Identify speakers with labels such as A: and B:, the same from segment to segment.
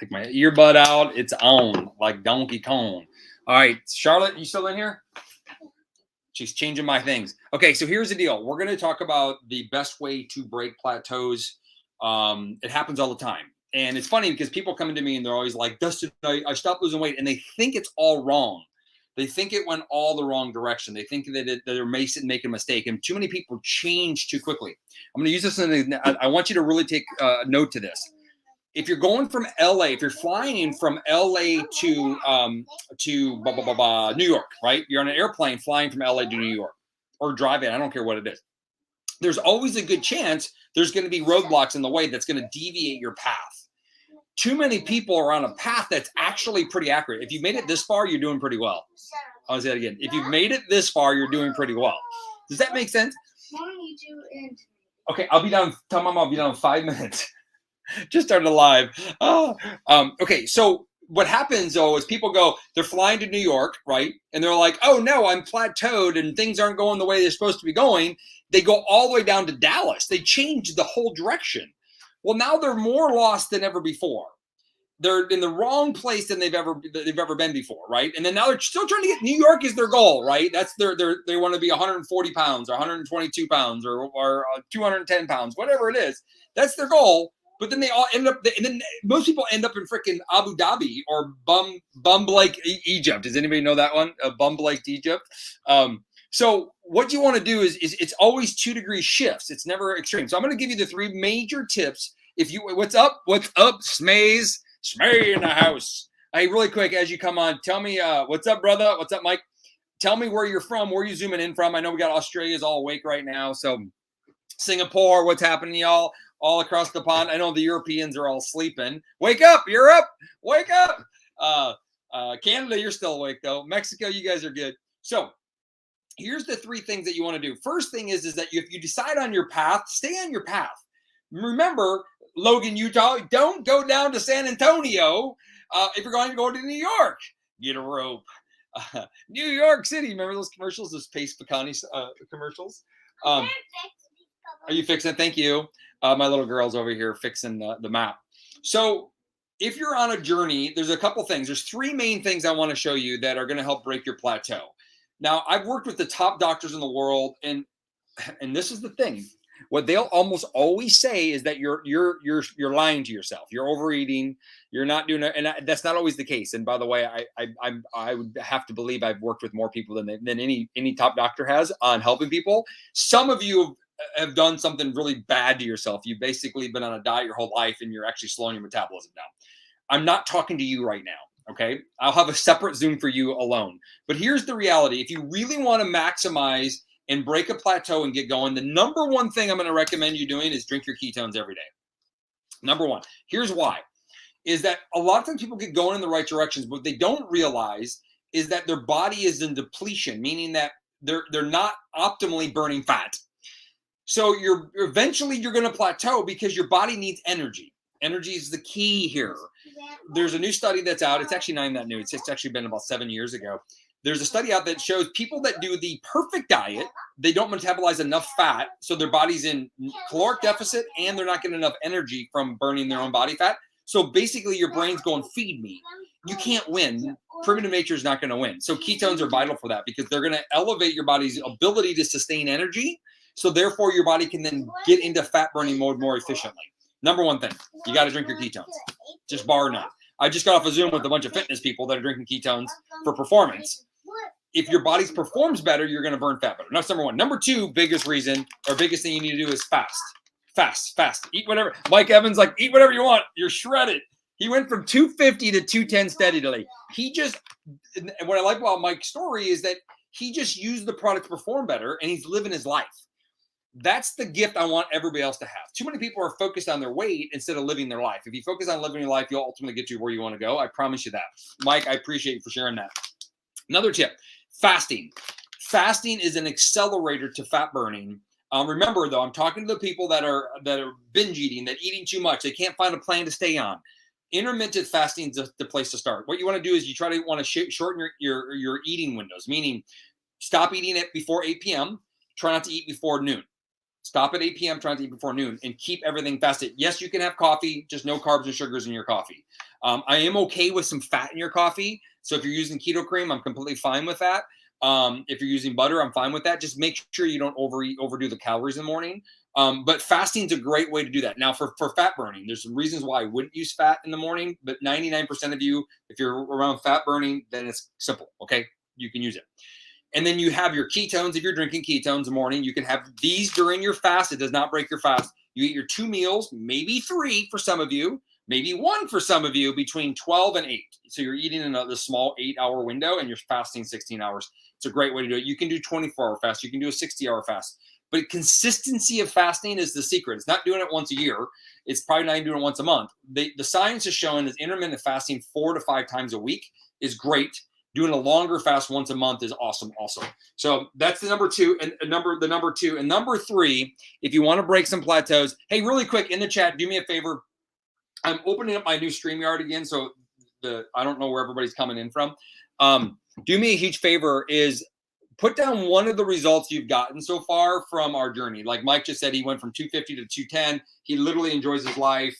A: Take my earbud out. It's on like Donkey Kong. All right, Charlotte, you still in here? She's changing my things. Okay, so here's the deal. We're going to talk about the best way to break plateaus. It happens all the time. And it's funny because people come into me and they're always like, Dustin, I stopped losing weight. And they think it's all wrong. They think it went all the wrong direction. They think that they're making a mistake. And too many people change too quickly. I'm going to use this. I want you to really take note to this. If you're going from LA, if you're flying from LA to New York, right? You're on an airplane flying from LA to New York or driving. I don't care what it is. There's always a good chance there's going to be roadblocks in the way that's going to deviate your path. Too many people are on a path that's actually pretty accurate. If you've made it this far, you're doing pretty well. I'll say that again. If you've made it this far, you're doing pretty well. Does that make sense? Okay, I'll be down. Tell Mom I'll be down in 5 minutes. Just started live. Okay, so what happens though is people go, they're flying to New York, right? And they're like, oh no, I'm plateaued and things aren't going the way they're supposed to be going. They go all the way down to Dallas. They change the whole direction. Well, now they're more lost than ever before. They're in the wrong place than they've ever been before, right? And then now they're still trying to get New York is their goal, right? That's they want to be 140 pounds or 122 pounds or 210 pounds, whatever it is. That's their goal. But then they all end up, and then most people end up in freaking Abu Dhabi or Bum Lake, Egypt. Does anybody know that one? Bum Lake, Egypt. So what you want to do is it's always 2-degree shifts. It's never extreme. So I'm going to give you the 3 major tips. If you, what's up, Smays in the house. Hey, really quick, as you come on, tell me, what's up, brother? What's up, Mike? Tell me where you're from. Where are you zooming in from? I know we got Australia's all awake right now. So Singapore, what's happening, y'all? All across the pond. I know the Europeans are all sleeping. Wake up, Europe. Wake up. Canada, you're still awake, though. Mexico, you guys are good. So here's the 3 things that you want to do. First thing is that if you decide on your path, stay on your path. Remember, Logan, Utah, don't go down to San Antonio if you're going to go to New York. Get a rope. New York City. Remember those commercials, those Pace Picani commercials? Are you fixing it? Thank you. My little girl's over here fixing the map. So if you're on a journey, there's a couple things. There's 3 main things I want to show you that are going to help break your plateau. Now, I've worked with the top doctors in the world, and this is the thing. What they'll almost always say is that you're lying to yourself. You're overeating. You're not doing it, and that's not always the case. And by the way, I would have to believe I've worked with more people than any top doctor has on helping people. Some of you have done something really bad to yourself. You've basically been on a diet your whole life, and you're actually slowing your metabolism down. I'm not talking to you right now. Okay, I'll have a separate Zoom for you alone. But here's the reality: if you really want to maximize and break a plateau and get going, the number one thing I'm going to recommend you doing is drink your ketones every day. Number one. Here's why. Is that a lot of times people get going in the right directions, but what they don't realize is that their body is in depletion, meaning that they're not optimally burning fat. So eventually you're going to plateau because your body needs energy. Energy is the key here. There's a new study that's out. It's actually not even that new. It's actually been about 7 years ago. There's a study out that shows people that do the perfect diet, they don't metabolize enough fat, so their body's in caloric deficit and they're not getting enough energy from burning their own body fat. So basically your brain's going, feed me. You can't win. Primitive nature is not going to win. So ketones are vital for that because they're going to elevate your body's ability to sustain energy. So therefore your body can then get into fat burning mode more efficiently. Number one thing, you got to drink your ketones, just bar none. I just got off a Zoom with a bunch of fitness people that are drinking ketones for performance. If your body performs better, you're going to burn fat better. That's number one. Number two, biggest reason or biggest thing you need to do is fast. Fast. Eat whatever. Mike Evans, like, eat whatever you want. You're shredded. He went from 250 to 210 steadily. What I like about Mike's story is that he just used the product to perform better and he's living his life. That's the gift I want everybody else to have. Too many people are focused on their weight instead of living their life. If you focus on living your life, you'll ultimately get you where you want to go. I promise you that. Mike, I appreciate you for sharing that. Another tip, fasting. Fasting is an accelerator to fat burning. Remember, though, I'm talking to the people that are binge eating, that eating too much. They can't find a plan to stay on. Intermittent fasting is the place to start. What you want to do is you want to shorten your eating windows, meaning stop eating it before 8 p.m. Try not to eat before noon. Stop at 8 p.m. trying to eat before noon and keep everything fasted. Yes, you can have coffee, just no carbs and sugars in your coffee. I am okay with some fat in your coffee. So if you're using keto cream, I'm completely fine with that. If you're using butter, I'm fine with that. Just make sure you don't overdo the calories in the morning. But fasting is a great way to do that. Now, for fat burning, there's some reasons why I wouldn't use fat in the morning. But 99% of you, if you're around fat burning, then it's simple. Okay, you can use it. And then you have your ketones. If you're drinking ketones in the morning, you can have these during your fast. It does not break your fast. You eat your 2 meals, maybe 3 for some of you, maybe 1 for some of you, between 12 and 8. So you're eating in a small 8-hour window and you're fasting 16 hours. It's a great way to do it. You can do 24-hour fast. You can do a 60-hour fast. But consistency of fasting is the secret. It's not doing it once a year. It's probably not even doing it once a month. The science is showing that intermittent fasting 4 to 5 times a week is great. Doing a longer fast once a month is awesome also. So that's the number 2 and the number 2. And number 3, if you want to break some plateaus, hey, really quick in the chat, do me a favor. I'm opening up my new StreamYard again. So I don't know where everybody's coming in from. Do me a huge favor is put down one of the results you've gotten so far from our journey. Like Mike just said, he went from 250 to 210. He literally enjoys his life.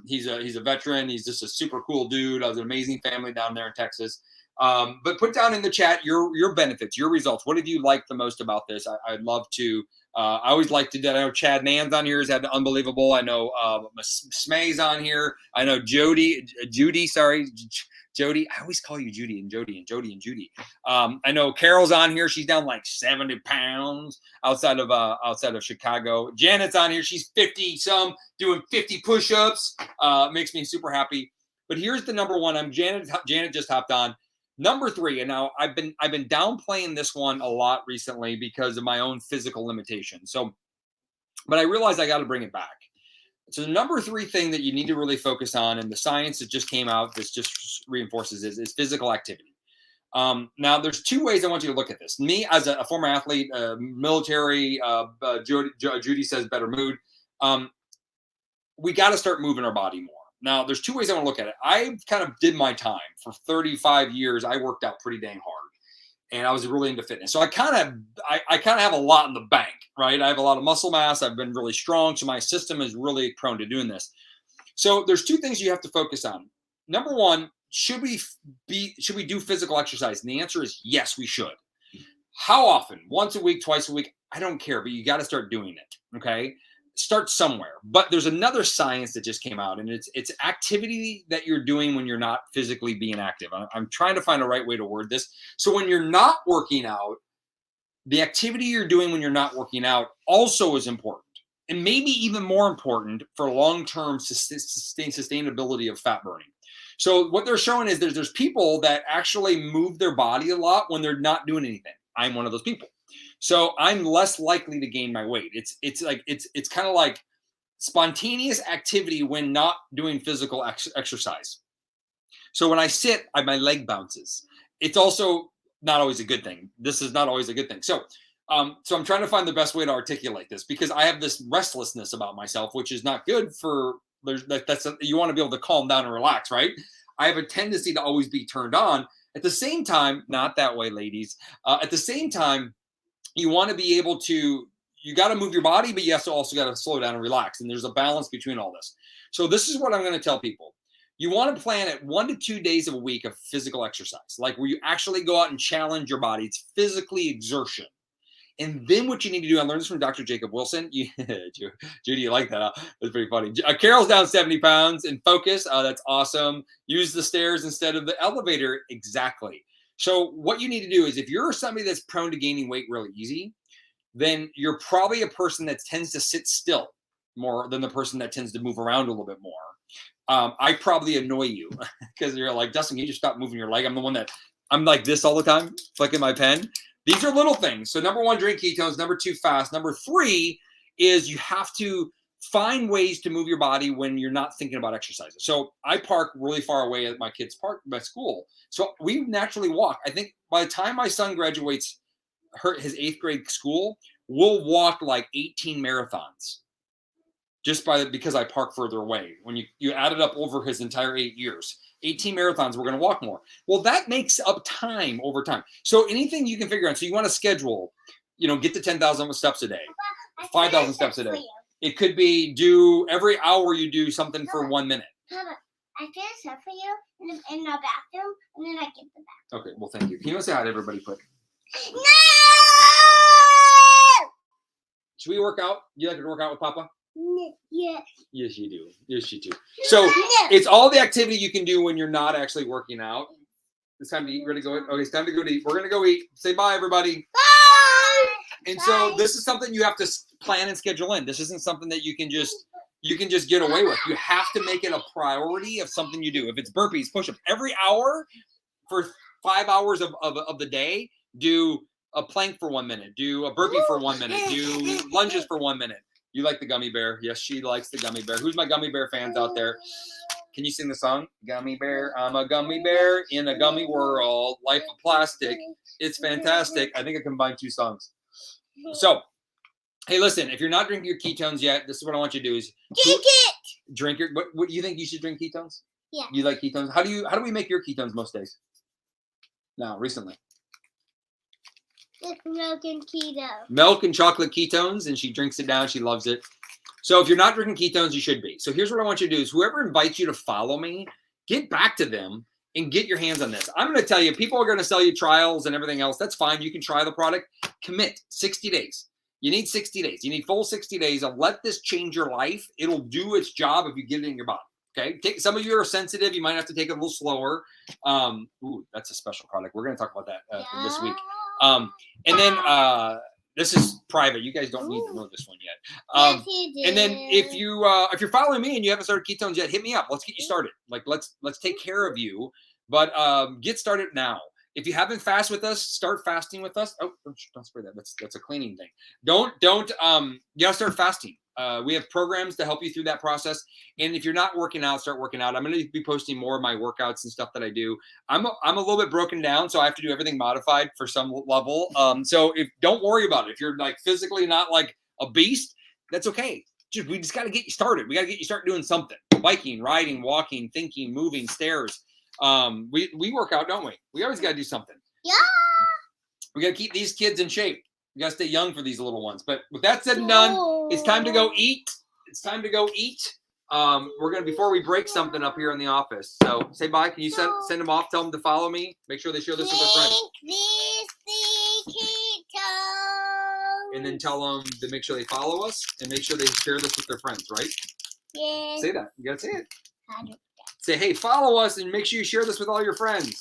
A: He's a veteran. He's just a super cool dude. I was an amazing family down there in Texas. But put down in the chat your benefits, your results. What have you liked the most about this? I'd love to. I always like to do that. I know Chad Nans on here has had unbelievable. I know Smay's on here. I know Judy. Jody. I always call you Judy and Jody and Jody and Judy. I know Carol's on here. She's down like 70 pounds outside of Chicago. Janet's on here. She's 50 some, doing 50 push-ups. Makes me super happy. But here's the number 1. Janet just hopped on. Number 3, and now I've been downplaying this one a lot recently because of my own physical limitations. So, but I realized I got to bring it back. So the number 3 thing that you need to really focus on, and the science that just came out, this just reinforces is physical activity. Now, there's 2 ways I want you to look at this. Me as a former athlete, military, Judy says better mood. We got to start moving our body more. Now, there's 2 ways I want to look at it. I kind of did my time. For 35 years. I worked out pretty dang hard, and I was really into fitness. So I kind of have a lot in the bank, right? I have a lot of muscle mass. I've been really strong, so my system is really prone to doing this. So there's 2 things you have to focus on. Number 1, should we do physical exercise? And the answer is yes, we should. How often? Once a week, twice a week? I don't care, but you got to start doing it. Okay. Start somewhere. But there's another science that just came out, and it's activity that you're doing when you're not physically being active. I'm trying to find a right way to word this. So when you're not working out, the activity you're doing when you're not working out also is important, and maybe even more important for long-term sustainability of fat burning. So what they're showing is there's people that actually move their body a lot when they're not doing anything. I'm one of those people. So I'm less likely to gain my weight. It's kind of like spontaneous activity when not doing physical exercise. So when I sit, my leg bounces. It's also not always a good thing. This is not always a good thing. So I'm trying to find the best way to articulate this, because I have this restlessness about myself, which is not good for. You want to be able to calm down and relax, right? I have a tendency to always be turned on. At the same time, not that way, ladies. At the same time, you want to be able to, you got to move your body, but you also got to slow down and relax. And there's a balance between all this. So this is what I'm going to tell people. You want to plan at 1 to 2 days a week of physical exercise, like where you actually go out and challenge your body. It's physically exertion. And then what you need to do, I learned this from Dr. Jacob Wilson. Judy, you like that? Huh? That's pretty funny. Carol's down 70 pounds and focus. That's awesome. Use the stairs instead of the elevator. Exactly. So what you need to do is, if you're somebody that's prone to gaining weight really easy, then you're probably a person that tends to sit still more than the person that tends to move around a little bit more. I probably annoy you because you're like, Dustin, can you just stop moving your leg? I'm the one that I'm like this all the time, flicking my pen. These are little things. So number 1, drink ketones. Number 2, fast. Number 3 is you have to find ways to move your body when you're not thinking about exercising. So I park really far away at my kids' park, my school. So we naturally walk. I think by the time my son graduates his 8th grade school, we'll walk like 18 marathons just because I park further away. When you add it up over his entire 8 years, 18 marathons, we're going to walk more. Well, that makes up time over time. So anything you can figure out. So you want to schedule, get to 10,000 steps a day. 5,000 steps a day. It could be every hour you do something for 1 minute.
B: Papa, I finish up for you in the bathroom, and then I get the bath.
A: Okay, well, thank you. Can you say hi to everybody quick?
B: No!
A: Should we work out? You like to work out with Papa?
B: Yes.
A: Yes, you do. Yes, you do. So it's all the activity you can do when you're not actually working out. It's time to eat. Ready to go eat? Okay, it's time to go eat. We're going to go eat. Say bye, everybody.
B: Bye!
A: And so this is something you have to plan and schedule in. This isn't something that you can just get away with. You have to make it a priority of something you do. If it's burpees, push-ups, every hour for 5 hours of the day, do a plank for 1 minute, do a burpee for 1 minute, do lunges for 1 minute. You like the gummy bear? Yes, she likes the gummy bear. Who's my gummy bear fans out there? Can you sing the song? Gummy bear, I'm a gummy bear in a gummy world. Life of plastic. It's fantastic. I think I combined 2 songs. So, hey, listen, if you're not drinking your ketones yet, this is what I want you to do is
B: Drink it!
A: Drink your, what do you think you should drink ketones?
B: Yeah.
A: You like ketones? How do we make your ketones most days? Now, recently.
B: It's milk and keto.
A: Milk and chocolate ketones, and she drinks it down. She loves it. So if you're not drinking ketones, you should be. So here's what I want you to do is whoever invites you to follow me, get back to them and get your hands on this. I'm going to tell you, people are going to sell you trials and everything else. That's fine. You can try the product. Commit 60 days. You need 60 days. You need full 60 days of let this change your life. It'll do its job if you get it in your body. Okay. Some of you are sensitive. You might have to take it a little slower. Ooh, that's a special product. We're going to talk about that for this week. And then this is private. You guys don't need to know this one yet.
B: Yes, you do.
A: And then if you're following me and you haven't started ketones yet, hit me up. Let's get you started. Like let's take care of you. But get started now. If you haven't fasted with us, start fasting with us. Oh, don't spray that. That's a cleaning thing. You gotta start fasting. We have programs to help you through that process. And if you're not working out, start working out. I'm going to be posting more of my workouts and stuff that I do. I'm a little bit broken down, so I have to do everything modified for some level. So don't worry about it. If you're like physically not like a beast, that's okay. We just got to get you started. We got to get you start doing something. Biking, riding, walking, thinking, moving, stairs. We work out, don't we? We always got to do something.
B: Yeah.
A: We got to keep these kids in shape. We got to stay young for these little ones. But with that said and done, it's time to go eat. It's time to go eat. We're going to, before we break something up here in the office. So say bye. Can you send them off? Tell them to follow me. Make sure they share this with their friends. And then tell them to make sure they follow us and make sure they share this with their friends, right?
B: Yeah.
A: Say that. You got to say it.
B: How do that?
A: Say, hey, follow us and make sure you share this with all your friends.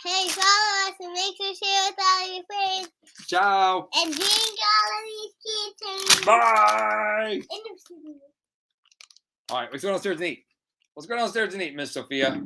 B: Hey, follow us and make sure you share with all your friends.
A: Ciao.
B: And drink all of these kittens.
A: Bye. All right, let's go downstairs and eat. Let's go downstairs and eat, Miss Sophia.